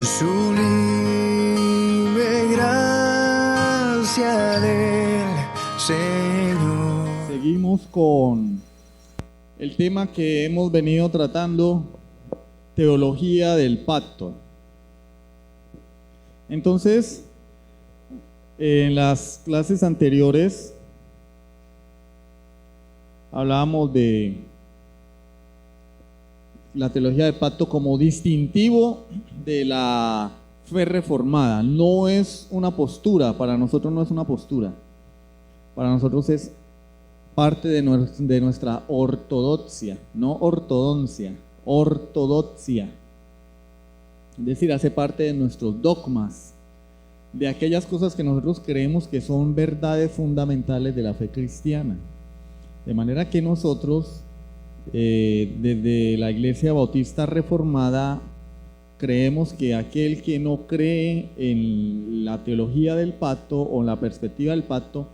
Sublime gracia del Señor. Seguimos con el tema que hemos venido tratando, teología del pacto. Entonces, en las clases anteriores hablábamos de la teología del pacto como distintivo de la fe reformada. No es una postura, para nosotros no es una postura. Para nosotros es parte de nuestra ortodoxia, no ortodoncia, ortodoxia. Es decir, hace parte de nuestros dogmas, de aquellas cosas que nosotros creemos que son verdades fundamentales de la fe cristiana. De manera que nosotros, desde la Iglesia Bautista Reformada, creemos que aquel que no cree en la teología del pacto o en la perspectiva del pacto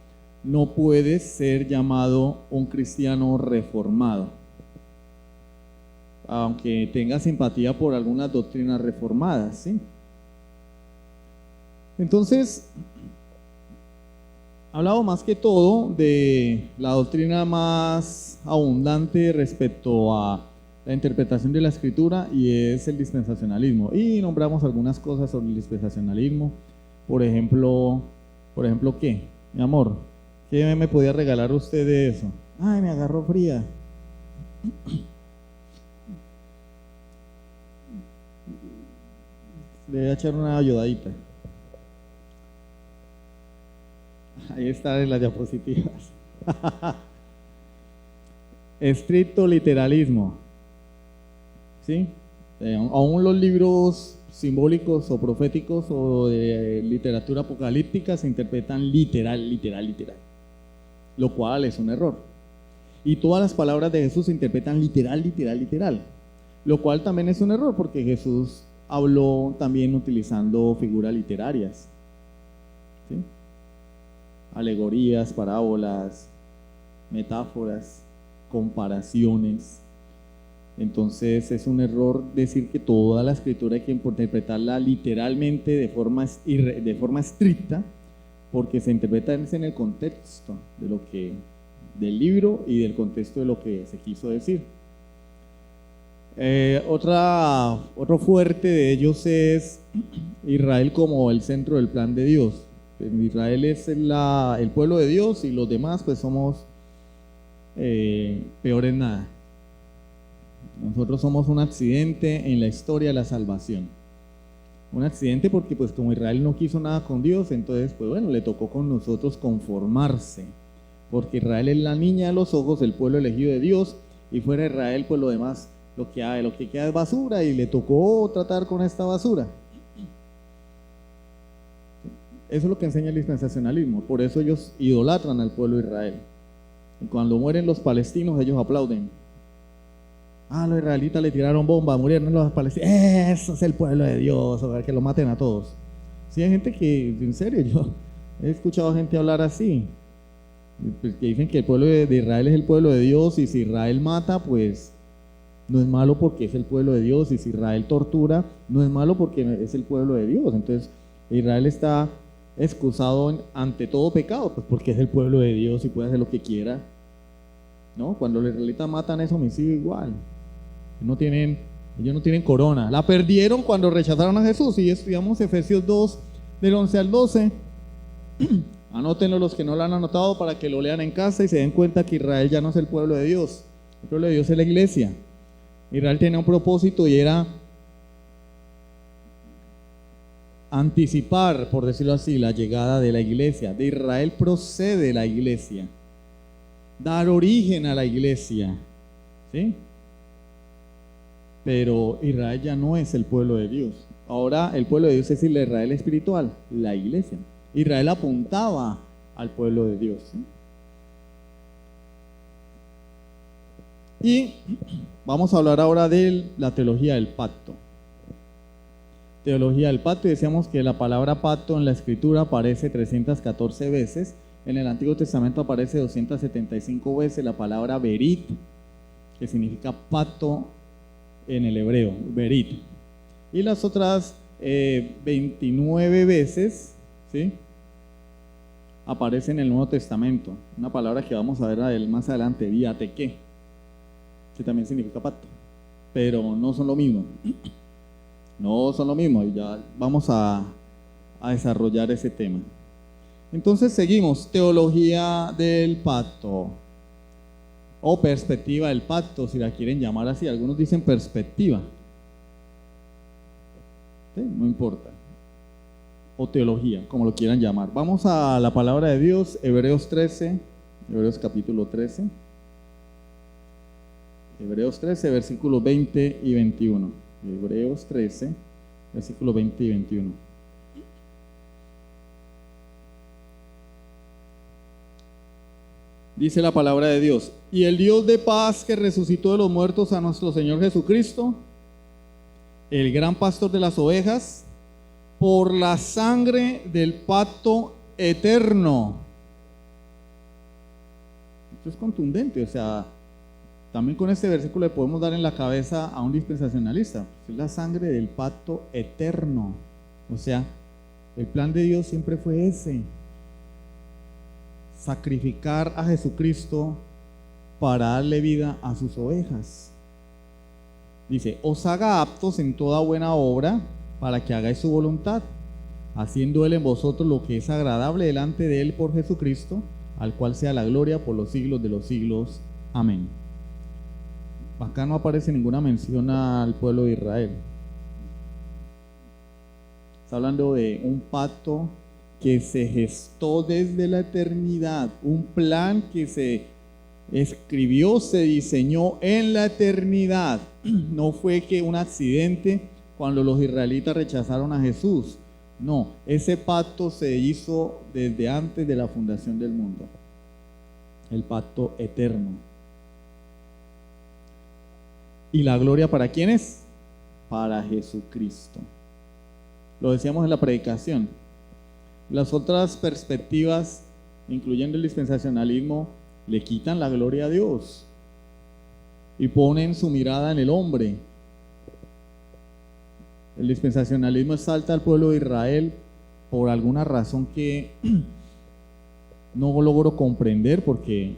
no puede ser llamado un cristiano reformado, aunque tenga simpatía por algunas doctrinas reformadas, ¿sí? Entonces, hablamos más que todo de la doctrina más abundante respecto a la interpretación de la Escritura, y es el dispensacionalismo. Y nombramos algunas cosas sobre el dispensacionalismo. Por ejemplo, ¿qué? Mi amor, ¿qué me podía regalar usted de eso? Ay, me agarró fría. Le voy a echar una ayudadita. Ahí está en las diapositivas. Estricto literalismo. ¿Sí? Aún los libros simbólicos o proféticos o de literatura apocalíptica se interpretan literal, lo cual es un error. Y todas las palabras de Jesús se interpretan literal, lo cual también es un error, porque Jesús habló también utilizando figuras literarias, ¿sí? Alegorías, parábolas, metáforas, comparaciones. Entonces es un error decir que toda la Escritura hay que interpretarla literalmente de forma estricta, porque se interpreta en el contexto del libro y del contexto de lo que se quiso decir. Otro fuerte de ellos es Israel como el centro del plan de Dios. Israel es el pueblo de Dios y los demás pues somos peor en nada. Nosotros somos un accidente en la historia de la salvación. Un accidente porque pues como Israel no quiso nada con Dios, entonces pues bueno, le tocó con nosotros conformarse. Porque Israel es la niña de los ojos, el pueblo elegido de Dios, y fuera de Israel pues lo demás, lo que queda es basura, y le tocó tratar con esta basura. Eso es lo que enseña el dispensacionalismo. Por eso ellos idolatran al pueblo de Israel. Y cuando mueren los palestinos, ellos aplauden. Los israelitas le tiraron bombas, murieron los palestinos. Eso es el pueblo de Dios, o que lo maten a todos. Sí, hay gente que, en serio, yo he escuchado a gente hablar así, que dicen que el pueblo de Israel es el pueblo de Dios, y si Israel mata, pues no es malo porque es el pueblo de Dios, y si Israel tortura, no es malo porque es el pueblo de Dios. Entonces, Israel está excusado ante todo pecado, pues porque es el pueblo de Dios y puede hacer lo que quiera, ¿no? Cuando los israelitas matan es homicidio igual. Ellos no tienen corona. La perdieron cuando rechazaron a Jesús. Y estudiamos Efesios 2, del 11 al 12. Anótenlo los que no lo han anotado para que lo lean en casa y se den cuenta que Israel ya no es el pueblo de Dios. El pueblo de Dios es la iglesia. Israel tenía un propósito, y era anticipar, por decirlo así, la llegada de la iglesia. De Israel procede la iglesia. Dar origen a la iglesia. ¿Sí? Pero Israel ya no es el pueblo de Dios. Ahora el pueblo de Dios es el Israel espiritual, la iglesia. Israel apuntaba al pueblo de Dios, ¿sí? Y vamos a hablar ahora de la teología del pacto. Teología del pacto, y decíamos que la palabra pacto en la Escritura aparece 314 veces. En el Antiguo Testamento aparece 275 veces la palabra berit, que significa pacto en el hebreo, berit. Y las otras 29 veces, ¿sí?, aparece en el Nuevo Testamento. Una palabra que vamos a ver más adelante, diateque, que también significa pacto, pero no son lo mismo. No son lo mismo, y ya vamos a desarrollar ese tema. Entonces seguimos, teología del pacto, o perspectiva del pacto, si la quieren llamar así. Algunos dicen perspectiva, ¿sí?, no importa, o teología, como lo quieran llamar. Vamos a la palabra de Dios, Hebreos 13, Hebreos capítulo 13, Hebreos 13, versículos 20 y 21. Hebreos 13, versículos 20 y 21. Dice la palabra de Dios: y el Dios de paz, que resucitó de los muertos a nuestro Señor Jesucristo, el gran pastor de las ovejas, por la sangre del pacto eterno. Esto es contundente, o sea, también con este versículo le podemos dar en la cabeza a un dispensacionalista. Es la sangre del pacto eterno. O sea, el plan de Dios siempre fue ese: sacrificar a Jesucristo para darle vida a sus ovejas. Dice: os haga aptos en toda buena obra, para que hagáis su voluntad, haciendo Él en vosotros lo que es agradable delante de Él por Jesucristo, al cual sea la gloria por los siglos de los siglos. Amén. Acá no aparece ninguna mención al pueblo de Israel. Está hablando de un pacto que se gestó desde la eternidad, un plan que se escribió, se diseñó en la eternidad. No fue que un accidente cuando los israelitas rechazaron a Jesús. No, ese pacto se hizo desde antes de la fundación del mundo. El pacto eterno. ¿Y la gloria para quién es? Para Jesucristo. Lo decíamos en la predicación. Las otras perspectivas, incluyendo el dispensacionalismo, le quitan la gloria a Dios y ponen su mirada en el hombre. El dispensacionalismo exalta al pueblo de Israel por alguna razón que no logro comprender, porque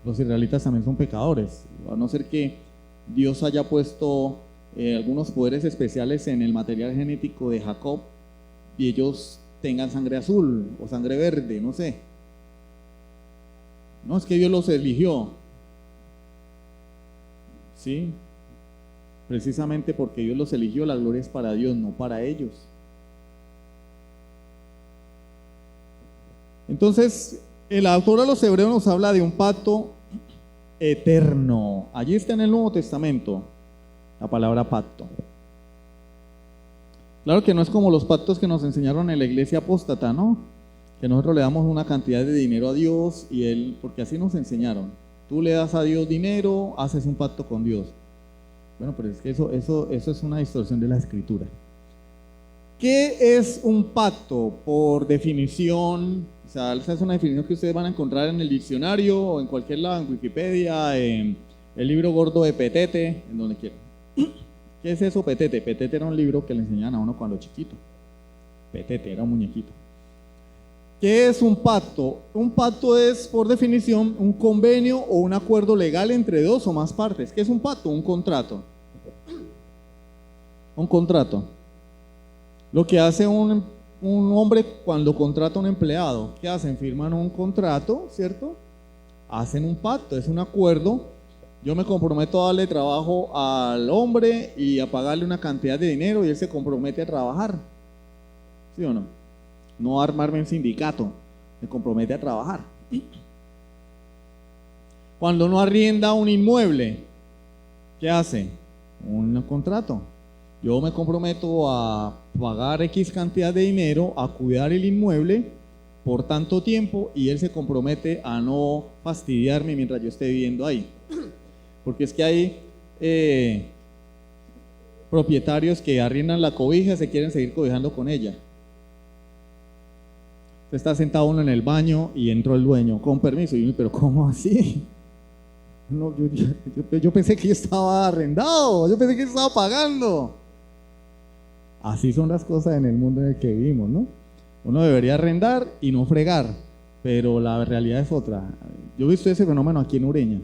los israelitas también son pecadores, a no ser que Dios haya puesto algunos poderes especiales en el material genético de Jacob y ellos tengan sangre azul o sangre verde, no sé. No, es que Dios los eligió, ¿sí? Precisamente porque Dios los eligió, la gloria es para Dios, no para ellos. Entonces, el autor de los Hebreos nos habla de un pacto eterno. Allí está en el Nuevo Testamento la palabra pacto. Claro que no es como los pactos que nos enseñaron en la iglesia apóstata, ¿no? Que nosotros le damos una cantidad de dinero a Dios y Él, porque así nos enseñaron. Tú le das a Dios dinero, haces un pacto con Dios. Bueno, pero es que eso es una distorsión de la escritura. ¿Qué es un pacto? Por definición, o sea, esa es una definición que ustedes van a encontrar en el diccionario o en cualquier lado, en Wikipedia, en el libro gordo de Petete, en donde quieran. ¿Qué es eso, Petete? Petete era un libro que le enseñaban a uno cuando chiquito. Petete era un muñequito. ¿Qué es un pacto? Un pacto es, por definición, un convenio o un acuerdo legal entre dos o más partes. ¿Qué es un pacto? Un contrato. Un contrato. Lo que hace un hombre cuando contrata a un empleado, ¿qué hacen? Firman un contrato, ¿cierto? Hacen un pacto, es un acuerdo. Yo me comprometo a darle trabajo al hombre y a pagarle una cantidad de dinero y él se compromete a trabajar. ¿Sí o no? No armarme un sindicato, se compromete a trabajar. Cuando uno arrienda un inmueble, ¿qué hace? Un contrato. Yo me comprometo a pagar X cantidad de dinero, a cuidar el inmueble por tanto tiempo, y él se compromete a no fastidiarme mientras yo esté viviendo ahí. Porque es que hay propietarios que arriendan la cobija y se quieren seguir cobijando con ella. Usted está sentado uno en el baño y entró el dueño, con permiso. Y uno, pero ¿cómo así? No, yo pensé que yo estaba arrendado, yo pensé que yo estaba pagando. así son las cosas en el mundo en el que vivimos, ¿no? Uno debería arrendar y no fregar, pero la realidad es otra. Yo he visto ese fenómeno aquí en Ureña.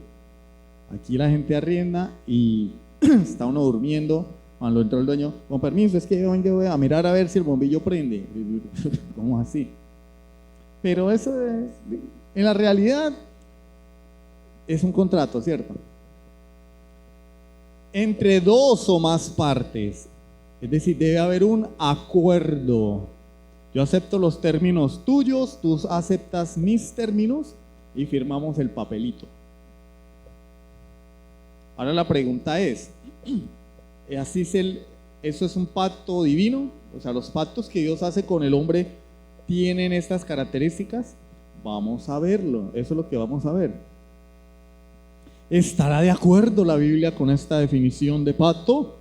Aquí la gente arrienda y está uno durmiendo. Cuando entró el dueño, con permiso, es que yo voy a mirar a ver si el bombillo prende. ¿Cómo así? Pero eso es, en la realidad es un contrato, ¿cierto? Entre dos o más partes. Es decir, debe haber un acuerdo. Yo acepto los términos tuyos, tú aceptas mis términos y firmamos el papelito. Ahora la pregunta es, ¿eso es un pacto divino? O sea, los pactos que Dios hace con el hombre tienen estas características. Vamos a verlo, eso es lo que vamos a ver. ¿Estará de acuerdo la Biblia con esta definición de pacto?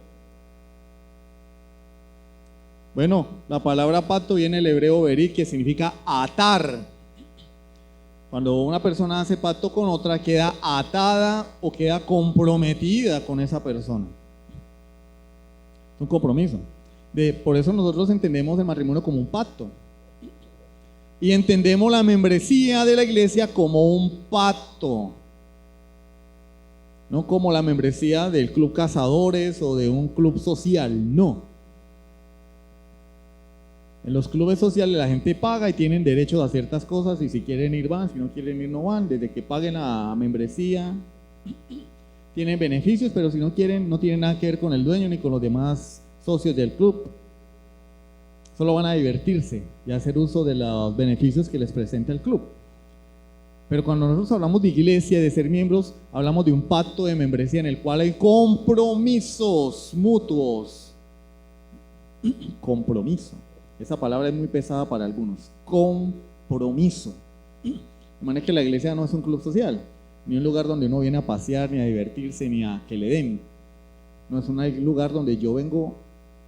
Bueno, la palabra pacto viene del hebreo berit, que significa atar. Cuando una persona hace pacto con otra, queda atada o queda comprometida con esa persona. Es un compromiso. Por eso nosotros entendemos el matrimonio como un pacto. Y entendemos la membresía de la iglesia como un pacto. No como la membresía del club cazadores o de un club social, no. En los clubes sociales la gente paga y tienen derecho a ciertas cosas, y si quieren ir van, si no quieren ir no van, desde que paguen la membresía. Tienen beneficios, pero si no quieren, no tienen nada que ver con el dueño ni con los demás socios del club. Solo van a divertirse y a hacer uso de los beneficios que les presenta el club. Pero cuando nosotros hablamos de iglesia, de ser miembros, hablamos de un pacto de membresía en el cual hay compromisos mutuos. Compromiso. Esa palabra es muy pesada para algunos. Compromiso. De manera que la iglesia no es un club social, ni un lugar donde uno viene a pasear, ni a divertirse, ni a que le den. No es un lugar donde yo vengo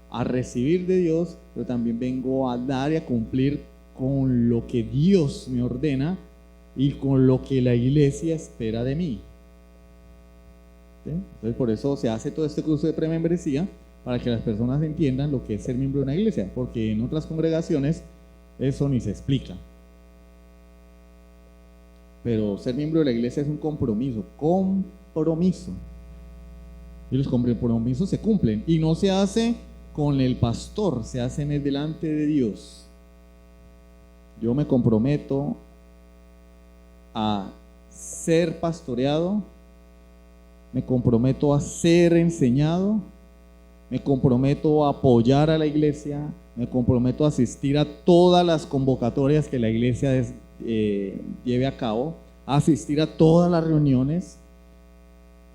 a recibir de Dios, pero también vengo a dar y a cumplir con lo que Dios me ordena y con lo que la iglesia espera de mí. ¿Sí? Entonces por eso se hace todo este curso de premembresía, para que las personas entiendan lo que es ser miembro de una iglesia, porque en otras congregaciones eso ni se explica. Pero ser miembro de la iglesia es un compromiso, y los compromisos se cumplen, y no se hace con el pastor, se hacen delante de Dios. Yo me comprometo a ser pastoreado, me comprometo a ser enseñado, me comprometo a apoyar a la iglesia, me comprometo a asistir a todas las convocatorias que la iglesia lleve a cabo, a asistir a todas las reuniones.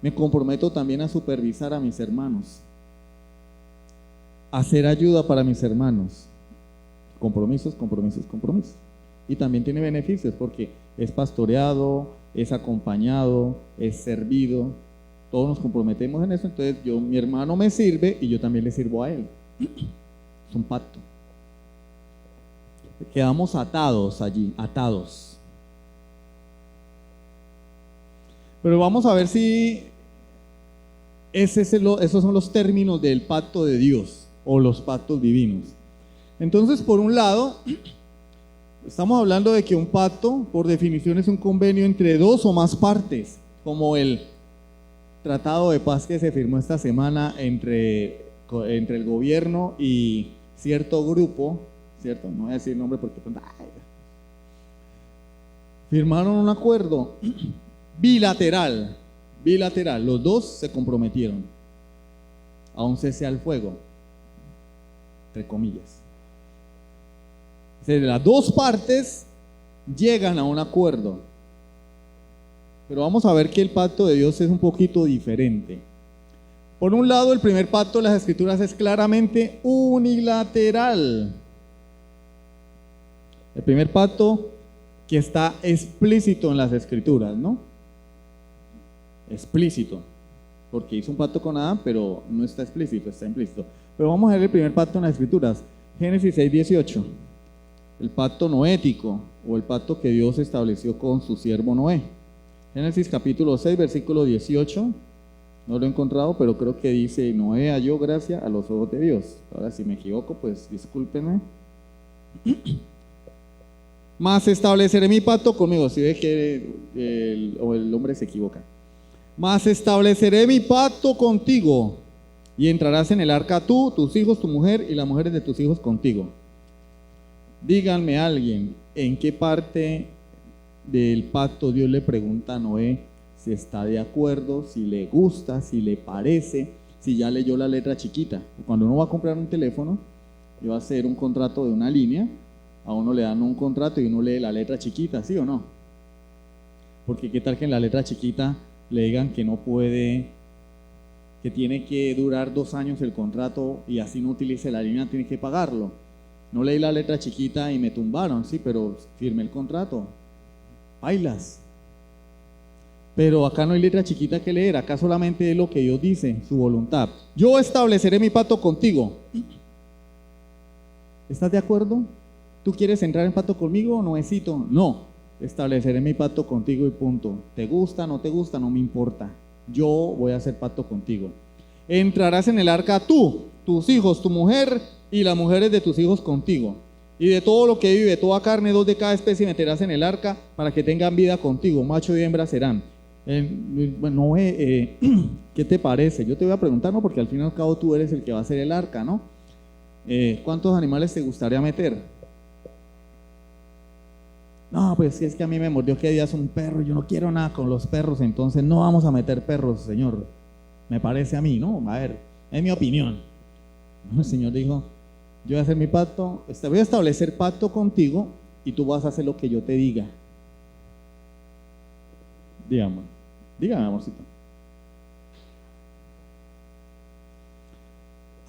Me comprometo también a supervisar a mis hermanos, a hacer ayuda para mis hermanos. Compromisos. Y también tiene beneficios porque es pastoreado, es acompañado, es servido. Todos nos comprometemos en eso, entonces mi hermano me sirve y yo también le sirvo a él. Es un pacto. Quedamos atados allí, atados. Pero vamos a ver si esos son los términos del pacto de Dios o los pactos divinos. Entonces, por un lado, estamos hablando de que un pacto, por definición, es un convenio entre dos o más partes, como el tratado de paz que se firmó esta semana entre el gobierno y cierto grupo, ¿cierto? No voy a decir el nombre porque firmaron un acuerdo bilateral, los dos se comprometieron a un cese al fuego, entre comillas. O sea, las dos partes llegan a un acuerdo. Pero vamos a ver que el pacto de Dios es un poquito diferente. Por un lado, el primer pacto de las Escrituras es claramente unilateral. El primer pacto que está explícito en las Escrituras, ¿no? Explícito. Porque hizo un pacto con Adán, pero no está explícito, está implícito. Pero vamos a ver el primer pacto en las Escrituras. Génesis 6:18. El pacto noético, o el pacto que Dios estableció con su siervo Noé. Génesis capítulo 6, versículo 18 No lo he encontrado, pero creo que dice, Noé halló gracia a los ojos de Dios. Ahora, si me equivoco, pues discúlpenme. Mas estableceré mi pacto conmigo. Si ve que el hombre se equivoca. Mas estableceré mi pacto contigo, y entrarás en el arca tú, tus hijos, tu mujer y las mujeres de tus hijos contigo. Díganme alguien, ¿en qué parte del pacto Dios le pregunta a Noé si está de acuerdo, si le gusta, si le parece, si ya leyó la letra chiquita? Cuando uno va a comprar un teléfono y va a hacer un contrato de una línea, a uno le dan un contrato y uno lee la letra chiquita, ¿sí o no? Porque qué tal que en la letra chiquita le digan que no puede, que tiene que durar 2 años el contrato y así no utilice la línea, tiene que pagarlo. No leí la letra chiquita y me tumbaron, sí, pero firmé el contrato. Bailas. Pero acá no hay letra chiquita que leer, acá solamente es lo que Dios dice, su voluntad. Yo estableceré mi pacto contigo. ¿Estás de acuerdo? ¿Tú quieres entrar en pacto conmigo, Noecito? No. Estableceré mi pacto contigo y punto. ¿Te gusta, no te gusta? No me importa. Yo voy a hacer pacto contigo. Entrarás en el arca tú, tus hijos, tu mujer y las mujeres de tus hijos contigo. Y de todo lo que vive, toda carne, 2 de cada especie meterás en el arca para que tengan vida contigo. Macho y hembra serán. Bueno, ¿qué te parece? Yo te voy a preguntar, ¿no? Porque al fin y al cabo tú eres el que va a hacer el arca, ¿no? ¿Cuántos animales te gustaría meter? No, pues es que a mí me mordió que días un perro y yo no quiero nada con los perros, entonces no vamos a meter perros, Señor. Me parece a mí, ¿no? A ver, es mi opinión. El Señor dijo, yo voy a hacer mi pacto, voy a establecer pacto contigo y tú vas a hacer lo que yo te diga. Dígame, amorcito.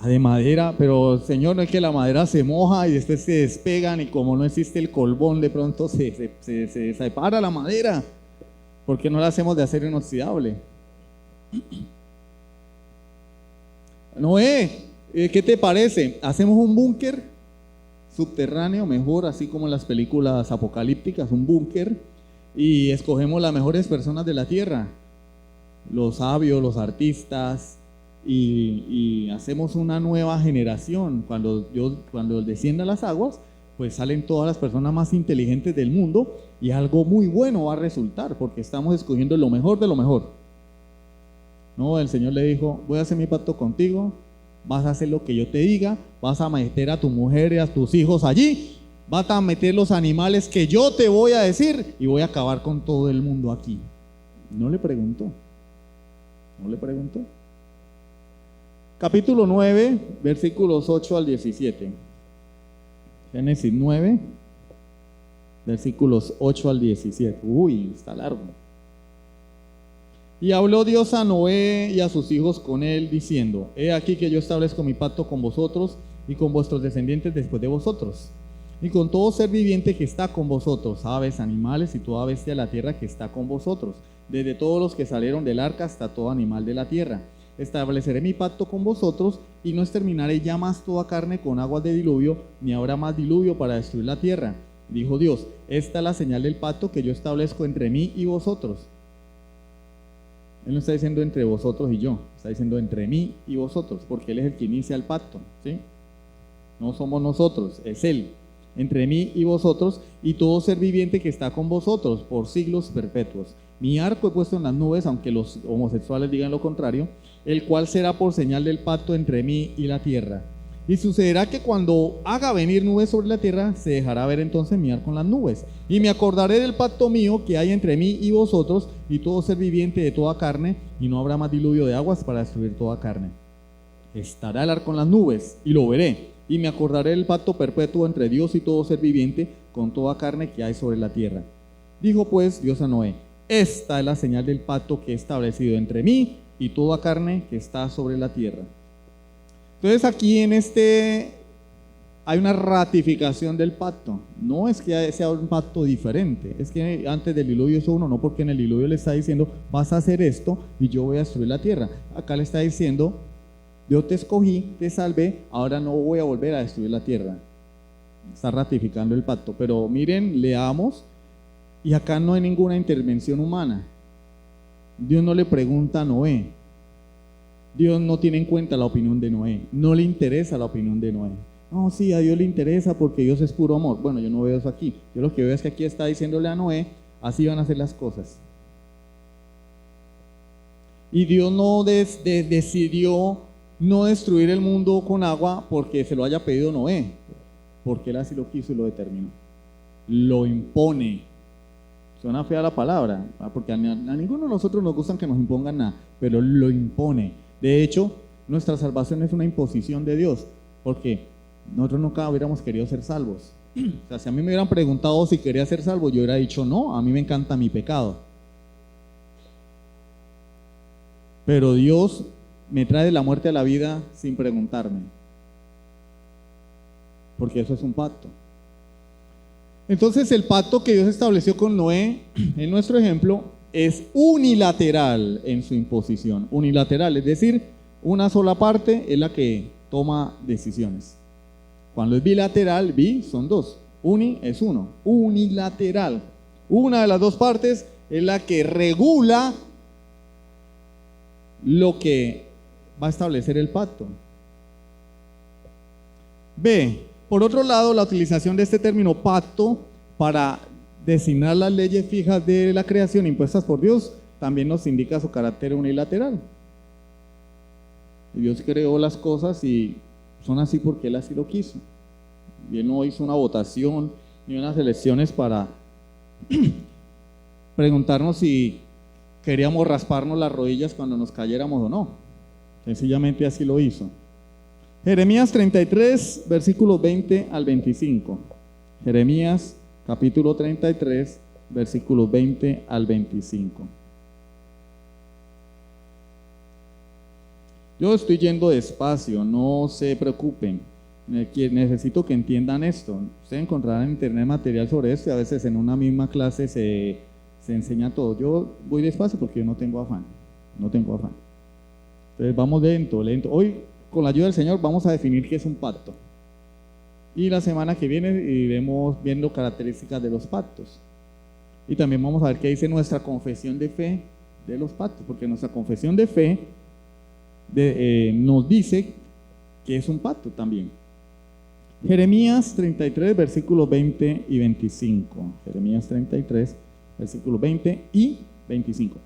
De madera, pero Señor, no es que la madera se moja y después se despegan y como no existe el colbón, de pronto se separa la madera. ¿Por qué no la hacemos de acero inoxidable? Noé, ¿qué te parece? ¿Hacemos un búnker subterráneo, mejor, así como en las películas apocalípticas, un búnker, y escogemos las mejores personas de la tierra, los sabios, los artistas, y hacemos una nueva generación? Cuando desciendan las aguas, pues salen todas las personas más inteligentes del mundo y algo muy bueno va a resultar, porque estamos escogiendo lo mejor de lo mejor. No, el Señor le dijo, voy a hacer mi pacto contigo, vas a hacer lo que yo te diga, vas a meter a tu mujer y a tus hijos allí, vas a meter los animales que yo te voy a decir y voy a acabar con todo el mundo aquí. No le preguntó. Capítulo 9, versículos 8 al 17. Génesis 9, versículos 8 al 17. Uy, está largo. Y habló Dios a Noé y a sus hijos con él, diciendo, he aquí que yo establezco mi pacto con vosotros y con vuestros descendientes después de vosotros, y con todo ser viviente que está con vosotros, aves, animales y toda bestia de la tierra que está con vosotros, desde todos los que salieron del arca hasta todo animal de la tierra. Estableceré mi pacto con vosotros y no exterminaré ya más toda carne con aguas de diluvio, ni habrá más diluvio para destruir la tierra. Dijo Dios, esta es la señal del pacto que yo establezco entre mí y vosotros. Él no está diciendo entre vosotros y yo, está diciendo entre mí y vosotros, porque Él es el que inicia el pacto, ¿sí? No somos nosotros, es Él. Entre mí y vosotros y todo ser viviente que está con vosotros por siglos perpetuos. Mi arco he puesto en las nubes, aunque los homosexuales digan lo contrario, el cual será por señal del pacto entre mí y la tierra. Y sucederá que cuando haga venir nubes sobre la tierra, se dejará ver entonces mi arco en las nubes. Y me acordaré del pacto mío que hay entre mí y vosotros y todo ser viviente de toda carne, y no habrá más diluvio de aguas para destruir toda carne. Estará el arco en las nubes, y lo veré, y me acordaré del pacto perpetuo entre Dios y todo ser viviente con toda carne que hay sobre la tierra. Dijo pues Dios a Noé, esta es la señal del pacto que he establecido entre mí y toda carne que está sobre la tierra. Entonces aquí en hay una ratificación del pacto. No es que sea un pacto diferente, es que antes del diluvio hizo uno, no, porque en el diluvio le está diciendo, vas a hacer esto y yo voy a destruir la tierra. Acá le está diciendo, yo te escogí, te salvé, ahora no voy a volver a destruir la tierra. Está ratificando el pacto. Pero miren, leamos, y acá no hay ninguna intervención humana. Dios no le pregunta a Noé, Dios no tiene en cuenta la opinión de Noé, no le interesa la opinión de Noé. No, sí, a Dios le interesa porque Dios es puro amor. Bueno, yo no veo eso aquí. Yo lo que veo es que aquí está diciéndole a Noé, así van a ser las cosas. Y Dios no decidió no destruir el mundo con agua porque se lo haya pedido Noé, porque él así lo quiso y lo determinó. Lo impone. Suena fea la palabra, porque a ninguno de nosotros nos gustan que nos impongan nada, pero lo impone. De hecho, nuestra salvación es una imposición de Dios, porque nosotros nunca hubiéramos querido ser salvos. O sea, si a mí me hubieran preguntado si quería ser salvo, yo hubiera dicho no, a mí me encanta mi pecado. Pero Dios me trae de la muerte a la vida sin preguntarme, porque eso es un pacto. Entonces el pacto que Dios estableció con Noé, en nuestro ejemplo, es unilateral en su imposición. Unilateral, es decir, una sola parte es la que toma decisiones. Cuando es bilateral, bi son dos, uni es uno, unilateral. Una de las dos partes es la que regula lo que va a establecer el pacto. B. Por otro lado, la utilización de este término pacto para designar las leyes fijas de la creación impuestas por Dios también nos indica su carácter unilateral. Dios creó las cosas y son así porque Él así lo quiso. Y Él no hizo una votación ni unas elecciones para preguntarnos si queríamos rasparnos las rodillas cuando nos cayéramos o no. Sencillamente así lo hizo. Jeremías 33, versículos 20 al 25. Jeremías capítulo 33, versículos 20 al 25. Yo estoy yendo despacio, no se preocupen. Necesito que entiendan esto. Ustedes encontrarán en internet material sobre esto y a veces en una misma clase se enseña todo. Yo voy despacio porque yo no tengo afán. No tengo afán. Entonces vamos lento. Hoy, con la ayuda del Señor, vamos a definir qué es un pacto. Y la semana que viene iremos viendo características de los pactos. Y también vamos a ver qué dice nuestra confesión de fe de los pactos, porque nuestra confesión de fe nos dice que es un pacto también. Jeremías 33, versículos 20 y 25. Jeremías 33, versículos 20 y 25.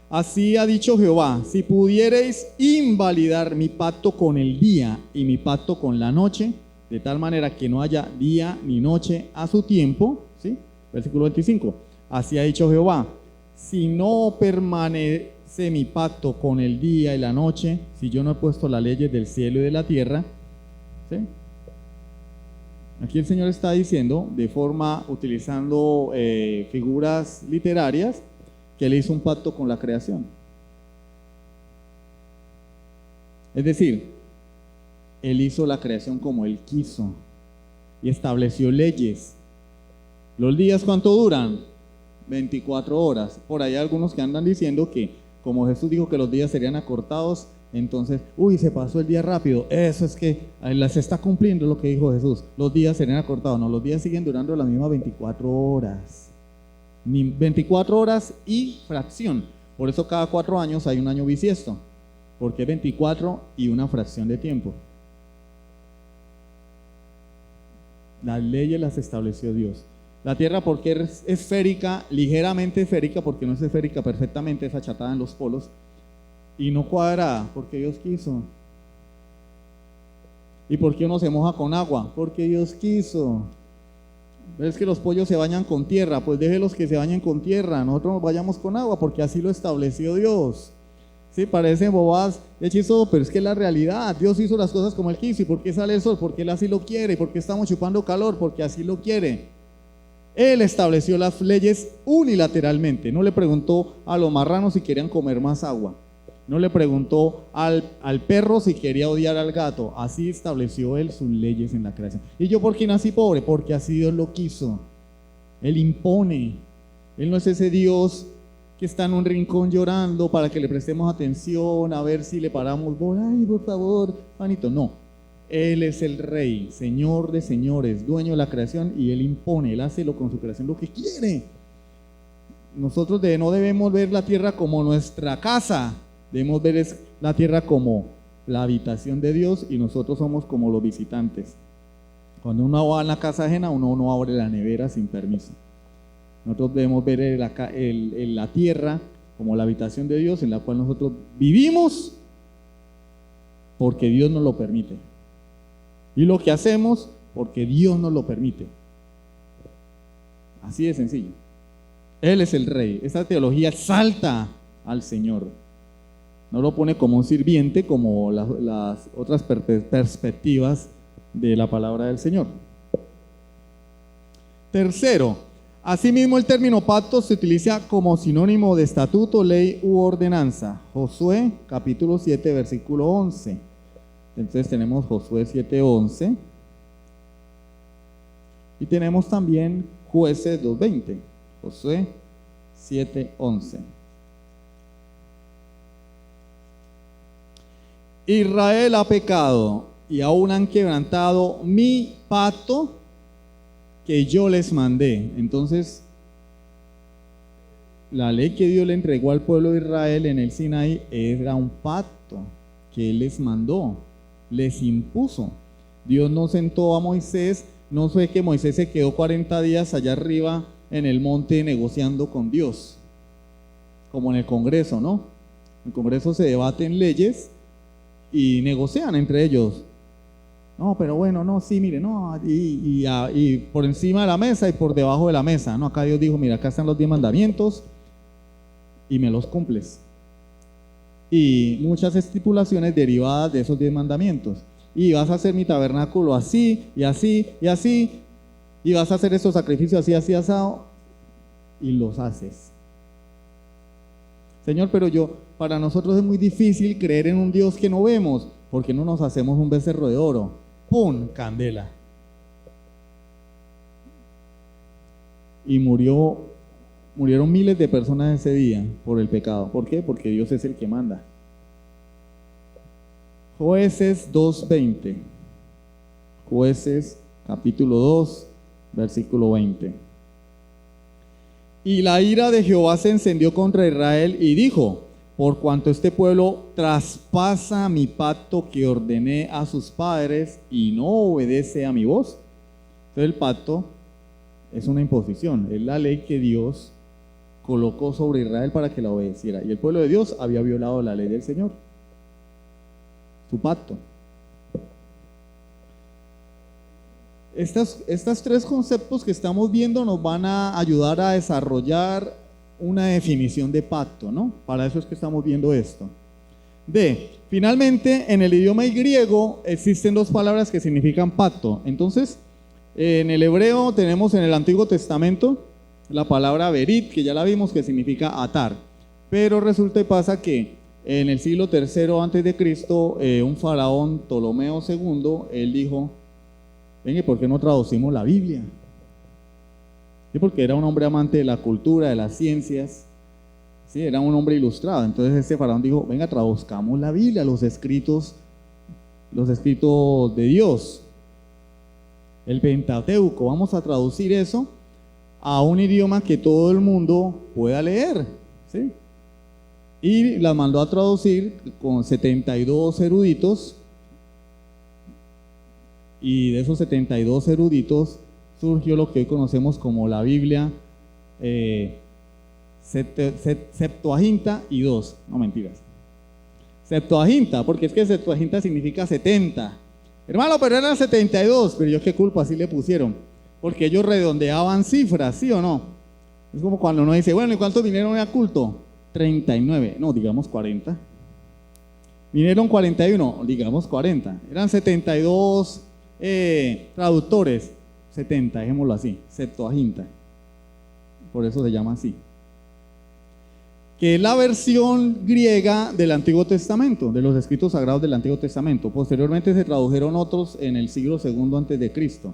Así ha dicho Jehová: si pudiereis invalidar mi pacto con el día y mi pacto con la noche, de tal manera que no haya día ni noche a su tiempo, ¿sí? Versículo 25. Así ha dicho Jehová: si no permanece mi pacto con el día y la noche, si yo no he puesto las leyes del cielo y de la tierra, ¿sí? Aquí el Señor está diciendo, de forma, utilizando figuras literarias, que Él hizo un pacto con la creación. Es decir, Él hizo la creación como Él quiso y estableció leyes. ¿Los días cuánto duran? 24 horas. Por ahí hay algunos que andan diciendo que, como Jesús dijo que los días serían acortados, entonces, se pasó el día rápido. Eso es que se está cumpliendo lo que dijo Jesús. Los días serían acortados. No, los días siguen durando las mismas 24 horas. 24 horas y fracción. Por eso cada 4 años hay un año bisiesto, porque es 24 y una fracción de tiempo. Las leyes las estableció Dios. La tierra, porque es esférica, ligeramente esférica, porque no es esférica perfectamente, es achatada en los polos, y no cuadrada, porque Dios quiso. ¿Y por qué uno se moja con agua? Porque Dios quiso. ¿Ves que los pollos se bañan con tierra? Pues déjelos que se bañen con tierra, nosotros nos vayamos con agua, porque así lo estableció Dios. Sí, parecen bobadas, es chistoso, pero es que es la realidad. Dios hizo las cosas como Él quiso. ¿Y por qué sale el sol? Porque Él así lo quiere. ¿Y por qué estamos chupando calor? Porque así lo quiere. Él estableció las leyes unilateralmente. No le preguntó a los marranos si querían comer más agua. No le preguntó al perro si quería odiar al gato. Así estableció Él sus leyes en la creación. ¿Y yo por qué nací pobre? Porque así Dios lo quiso. Él impone. Él no es ese Dios que está en un rincón llorando para que le prestemos atención, a ver si le paramos bola. Ay, por favor, Juanito. No. Él es el Rey, Señor de señores, dueño de la creación, y Él impone, Él hace con su creación lo que quiere. Nosotros no debemos ver la tierra como nuestra casa. Debemos ver la tierra como la habitación de Dios y nosotros somos como los visitantes. Cuando uno va a la casa ajena, uno no abre la nevera sin permiso. Nosotros debemos ver la tierra como la habitación de Dios en la cual nosotros vivimos porque Dios nos lo permite. Y lo que hacemos porque Dios nos lo permite. Así de sencillo. Él es el rey. Esta teología exalta al Señor. No lo pone como un sirviente como las otras perspectivas de la palabra del Señor. Tercero, asimismo el término pacto se utiliza como sinónimo de estatuto, ley u ordenanza. Josué capítulo 7 versículo 11. Entonces tenemos Josué 7:11 y tenemos también Jueces 2:20. Josué 7:11. Israel ha pecado y aún han quebrantado mi pacto que yo les mandé. Entonces, la ley que Dios le entregó al pueblo de Israel en el Sinaí era un pacto que Él les mandó, les impuso. Dios no sentó a Moisés, no fue que Moisés se quedó 40 días allá arriba en el monte negociando con Dios, como en el Congreso, ¿no? En el Congreso se debaten leyes y negocian entre ellos. No, pero bueno, no, sí, mire, no, y por encima de la mesa y por debajo de la mesa, ¿no? Acá Dios dijo, mira, acá están los 10 mandamientos y me los cumples. Y muchas estipulaciones derivadas de esos 10 mandamientos. Y vas a hacer mi tabernáculo así, y así, y así, y vas a hacer estos sacrificios así, así, asado, y los haces. Señor, pero para nosotros es muy difícil creer en un Dios que no vemos, porque no nos hacemos un becerro de oro. ¡Pum! Candela. Y murieron miles de personas ese día por el pecado. ¿Por qué? Porque Dios es el que manda. Jueces 2:20. Jueces capítulo 2, versículo 20. Y la ira de Jehová se encendió contra Israel y dijo: por cuanto este pueblo traspasa mi pacto que ordené a sus padres y no obedece a mi voz. Entonces el pacto es una imposición, es la ley que Dios colocó sobre Israel para que la obedeciera. Y el pueblo de Dios había violado la ley del Señor, su pacto. Estos tres conceptos que estamos viendo nos van a ayudar a desarrollar una definición de pacto, ¿no? Para eso es que estamos viendo esto. Finalmente, en el idioma griego existen dos palabras que significan pacto. Entonces, en el hebreo tenemos en el Antiguo Testamento la palabra berit, que ya la vimos, que significa atar. Pero resulta y pasa que en el siglo III antes de Cristo, un faraón, Ptolomeo II, él dijo: venga, ¿por qué no traducimos la Biblia? Sí, porque era un hombre amante de la cultura, de las ciencias, sí, era un hombre ilustrado. Entonces este faraón dijo: venga, traduzcamos la Biblia, los escritos de Dios, el Pentateuco, vamos a traducir eso a un idioma que todo el mundo pueda leer, ¿sí? Y las mandó a traducir con 72 eruditos, y de esos 72 eruditos surgió lo que hoy conocemos como la Biblia Septuaginta y 2, no mentiras. Septuaginta, porque es que Septuaginta significa 70. Hermano, pero eran 72, pero yo qué culpa, así le pusieron, porque ellos redondeaban cifras, ¿sí o no? Es como cuando uno dice: bueno, ¿y cuántos vinieron a culto? 39, no, digamos 40. Vinieron 41, digamos 40. Eran 72 traductores, 70, dejémoslo así, Septuaginta. Por eso se llama así. Que es la versión griega del Antiguo Testamento, de los escritos sagrados del Antiguo Testamento. Posteriormente se tradujeron otros en el siglo II antes de Cristo.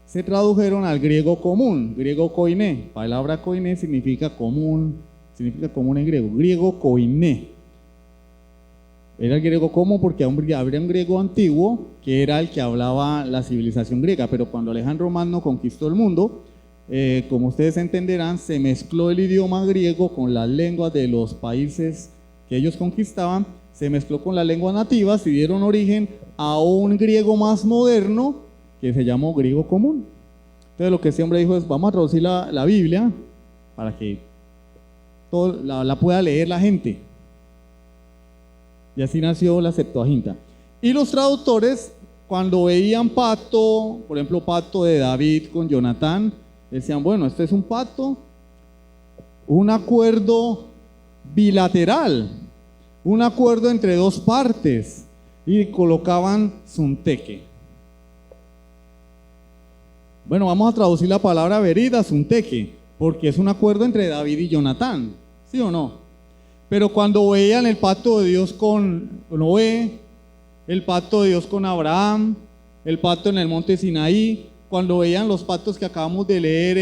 Se tradujeron al griego común, griego koiné. Palabra koiné significa común en griego. Griego koiné. Era el griego común porque habría un griego antiguo que era el que hablaba la civilización griega, pero cuando Alejandro Magno conquistó el mundo, como ustedes entenderán, se mezcló el idioma griego con las lenguas de los países que ellos conquistaban, se mezcló con las lenguas nativas y dieron origen a un griego más moderno que se llamó griego común. Entonces lo que ese hombre dijo es, vamos a traducir la Biblia para que la pueda leer la gente. Y así nació la Septuaginta. Y los traductores, cuando veían pacto, por ejemplo, pacto de David con Jonatán, decían, bueno, este es un pacto, un acuerdo bilateral, un acuerdo entre dos partes, y colocaban sunteque. Bueno, vamos a traducir la palabra verida, sunteque, porque es un acuerdo entre David y Jonatán, ¿sí o no? Pero cuando veían el pacto de Dios con Noé, el pacto de Dios con Abraham, el pacto en el monte Sinaí, cuando veían los pactos que acabamos de leer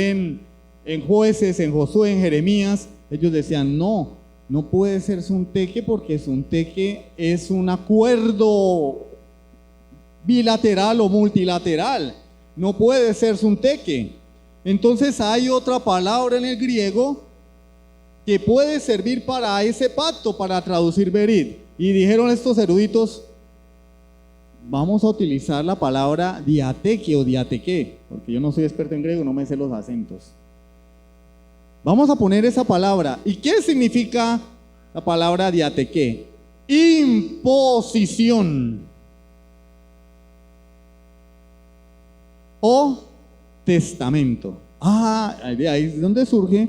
en Jueces, en Josué, en Jeremías, ellos decían, no puede ser sunteque porque sunteque es un acuerdo bilateral o multilateral, no puede ser sunteque. Entonces hay otra palabra en el griego que puede servir para ese pacto, para traducir berid. Y dijeron estos eruditos, vamos a utilizar la palabra diateque o diateque, porque yo no soy experto en griego, no me sé los acentos. Vamos a poner esa palabra. ¿Y qué significa la palabra diateque? Imposición o testamento. De ahí es donde surge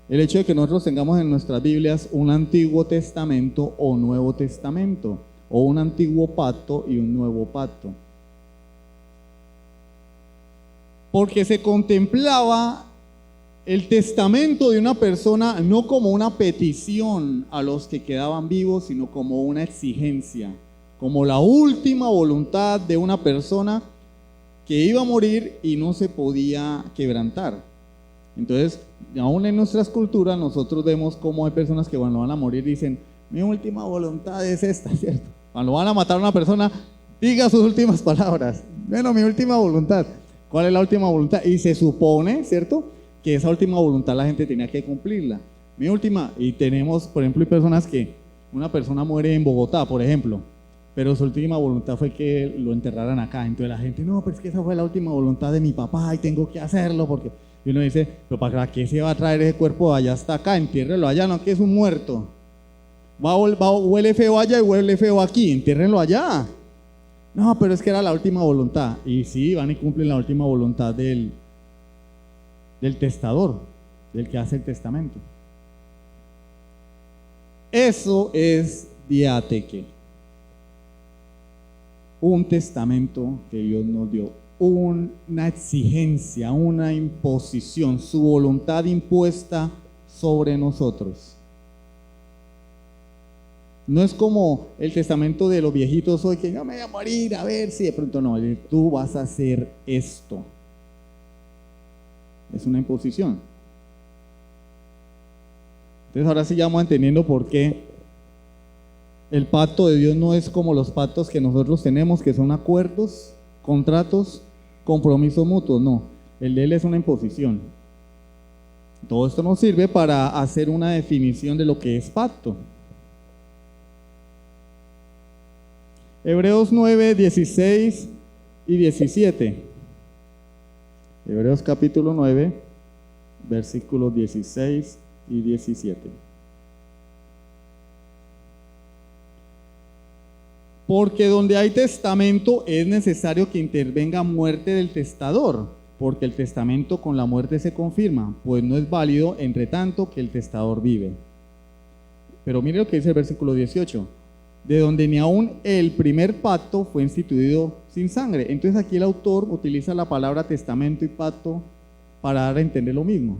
el hecho de que nosotros tengamos en nuestras Biblias un Antiguo Testamento o Nuevo Testamento, o un antiguo pacto y un nuevo pacto. Porque se contemplaba el testamento de una persona no como una petición a los que quedaban vivos, sino como una exigencia, como la última voluntad de una persona que iba a morir y no se podía quebrantar. Entonces, aún en nuestras culturas, nosotros vemos cómo hay personas que cuando van a morir dicen, mi última voluntad es esta, ¿cierto? Cuando van a matar a una persona, diga sus últimas palabras. Bueno, mi última voluntad. ¿Cuál es la última voluntad? Y se supone, ¿cierto?, que esa última voluntad la gente tenía que cumplirla. Mi última, y tenemos, por ejemplo, hay personas que, una persona muere en Bogotá, por ejemplo, pero su última voluntad fue que lo enterraran acá. Entonces la gente, no, pero es que esa fue la última voluntad de mi papá y tengo que hacerlo, porque... Y uno dice, pero ¿para qué se va a traer ese cuerpo allá hasta acá? Entiérrelo allá, no, que es un muerto. Huele feo allá y huele feo aquí, entiérrenlo allá. No, pero es que era la última voluntad. Y sí, van y cumplen la última voluntad del testador, del que hace el testamento. Eso es diateque, un testamento que Dios nos dio, una exigencia, una imposición, su voluntad impuesta sobre nosotros. No es como el testamento de los viejitos hoy, que yo me voy a morir, a ver si de pronto no, tú vas a hacer esto. Es una imposición. Entonces ahora sí ya vamos entendiendo por qué el pacto de Dios no es como los pactos que nosotros tenemos, que son acuerdos, contratos, compromisos mutuos. No, el de Él es una imposición. Todo esto nos sirve para hacer una definición de lo que es pacto. Hebreos 9, 16 y 17. Hebreos capítulo 9, versículos 16 y 17. Porque donde hay testamento es necesario que intervenga muerte del testador, porque el testamento con la muerte se confirma, pues no es válido entre tanto que el testador vive. Pero mire lo que dice el versículo 18. De donde ni aún el primer pacto fue instituido sin sangre. Entonces aquí el autor utiliza la palabra testamento y pacto para dar a entender lo mismo.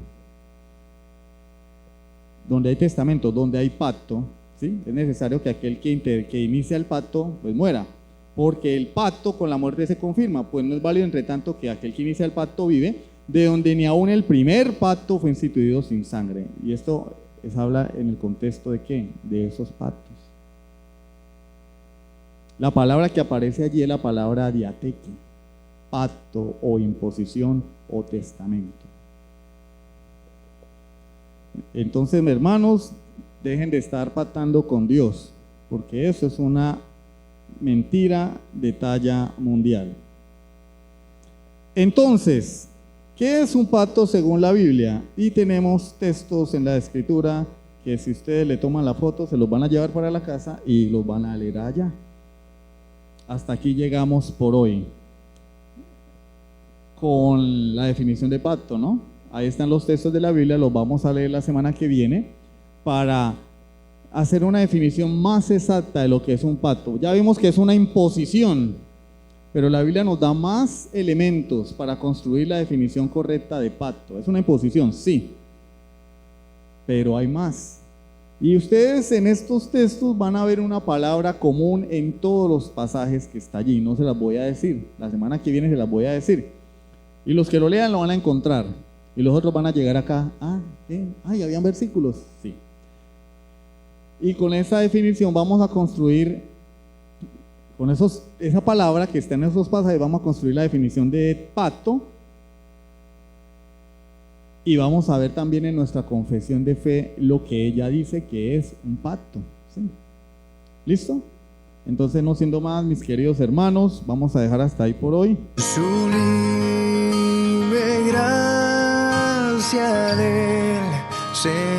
Donde hay testamento, donde hay pacto, ¿sí?, es necesario que aquel que inicia el pacto pues muera, porque el pacto con la muerte se confirma, pues no es válido entre tanto que aquel que inicia el pacto vive, de donde ni aún el primer pacto fue instituido sin sangre. Y esto habla en el contexto de ¿qué? De esos pactos. La palabra que aparece allí es la palabra diateque, pacto o imposición o testamento. Entonces, mis hermanos, dejen de estar pactando con Dios, porque eso es una mentira de talla mundial. Entonces, ¿qué es un pacto según la Biblia? Y tenemos textos en la Escritura que si ustedes le toman la foto, se los van a llevar para la casa y los van a leer allá. Hasta aquí llegamos por hoy con la definición de pacto, ¿no? Ahí están los textos de la Biblia, los vamos a leer la semana que viene para hacer una definición más exacta de lo que es un pacto. Ya vimos que es una imposición, pero la Biblia nos da más elementos para construir la definición correcta de pacto. Es una imposición, sí, pero hay más. Y ustedes en estos textos van a ver una palabra común en todos los pasajes que está allí. No se las voy a decir, la semana que viene se las voy a decir. Y los que lo lean lo van a encontrar. Y los otros van a llegar acá. Ay, habían versículos. Sí. Y con esa definición vamos a construir, con esa palabra que está en esos pasajes, vamos a construir la definición de pacto. Y vamos a ver también en nuestra confesión de fe lo que ella dice que es un pacto. ¿Sí? ¿Listo? Entonces, no siendo más, mis queridos hermanos, vamos a dejar hasta ahí por hoy. Sublime gracia del Señor.